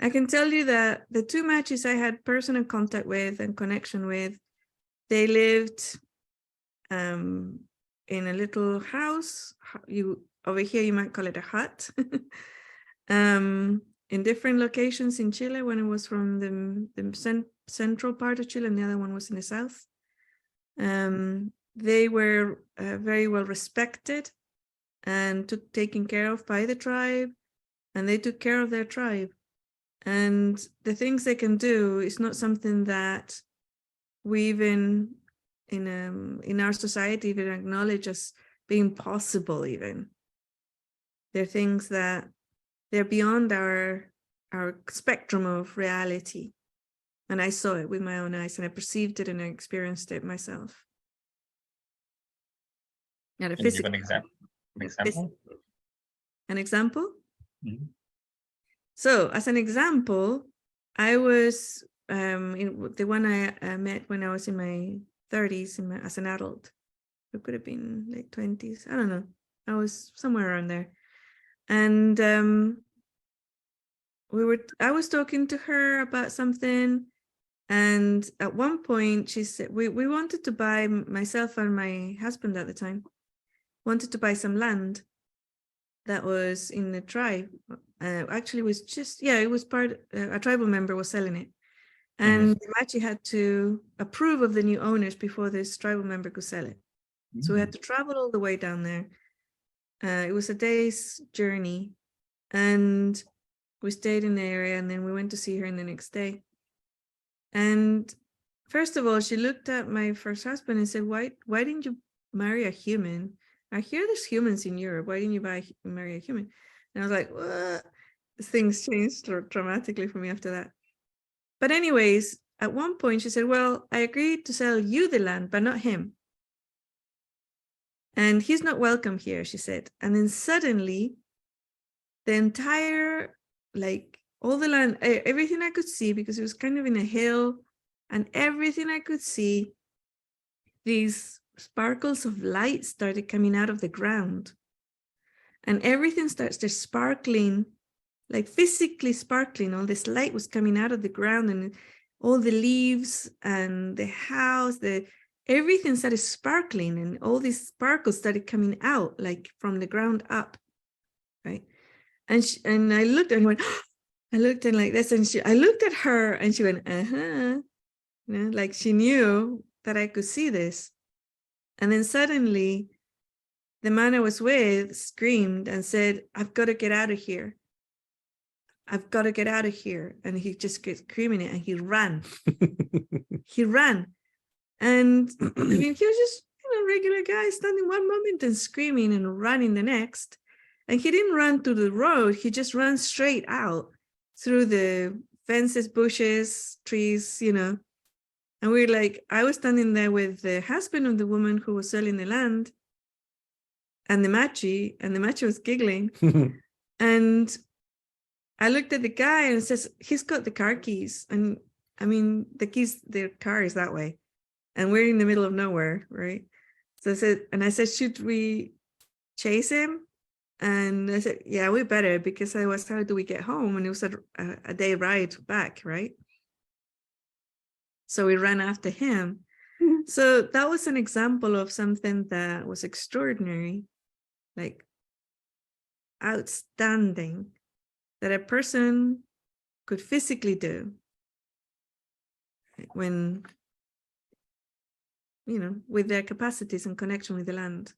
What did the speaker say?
I can tell you that the two Machis I had personal contact with and connection with, they lived in a little house. Over here, you might call it a hut. In different locations in Chile. When it was from the central part of Chile, and the other one was in the south. They were very well respected and taken care of by the tribe, and they took care of their tribe. And the things they can do is not something that we even in our society even acknowledge as being possible. Even they're things that they're beyond our spectrum of reality. And I saw it with my own eyes, and I perceived it, and I experienced it myself. Can you give an example? An example? Mm-hmm. So, as an example, I was the one I met when I was in my 30s, as an adult. It could have been late 20s. I don't know. I was somewhere around there, and I was talking to her about something, and at one point she said we wanted to buy, myself and my husband at the time wanted to buy some land that was in the tribe. Actually, it was just, it was part, a tribal member was selling it, and the Machi had to approve of the new owners before this tribal member could sell it. So we had to travel all the way down there. It was a day's journey, and we stayed in the area, and then we went to see her in the next day. And first of all, she looked at my first husband and said, why didn't you marry a human? I hear there's humans in Europe. Why didn't you marry a human? And I was like, what? Things changed dramatically for me after that. But anyways, at one point she said, well, I agreed to sell you the land, but not him. And he's not welcome here, she said. And then suddenly the entire, like all the land, everything I could see, because it was kind of in a hill, and everything I could see, these sparkles of light started coming out of the ground. And everything starts just sparkling, like physically sparkling. All this light was coming out of the ground, and all the leaves and the house, everything started sparkling, and all these sparkles started coming out, like from the ground up, right? And I looked and went, I looked and like this, and I looked at her, and she went, like she knew that I could see this. And then suddenly the man I was with screamed and said, I've got to get out of here. I've got to get out of here. And he just kept screaming it, and he ran. He ran. And I mean, he was just, regular guy standing one moment and screaming and running the next. And he didn't run to the road. He just ran straight out through the fences, bushes, trees, And we're like, I was standing there with the husband of the woman who was selling the land, and the Machi was giggling. And I looked at the guy and says, he's got the car keys. And I mean, the car is that way. And we're in the middle of nowhere, right? So I said, should we chase him? And I said, yeah, we better, because otherwise, how do we get home? And it was a day ride back, right? So we ran after him. So that was an example of something that was extraordinary, like outstanding, that a person could physically do when, with their capacities and connection with the land.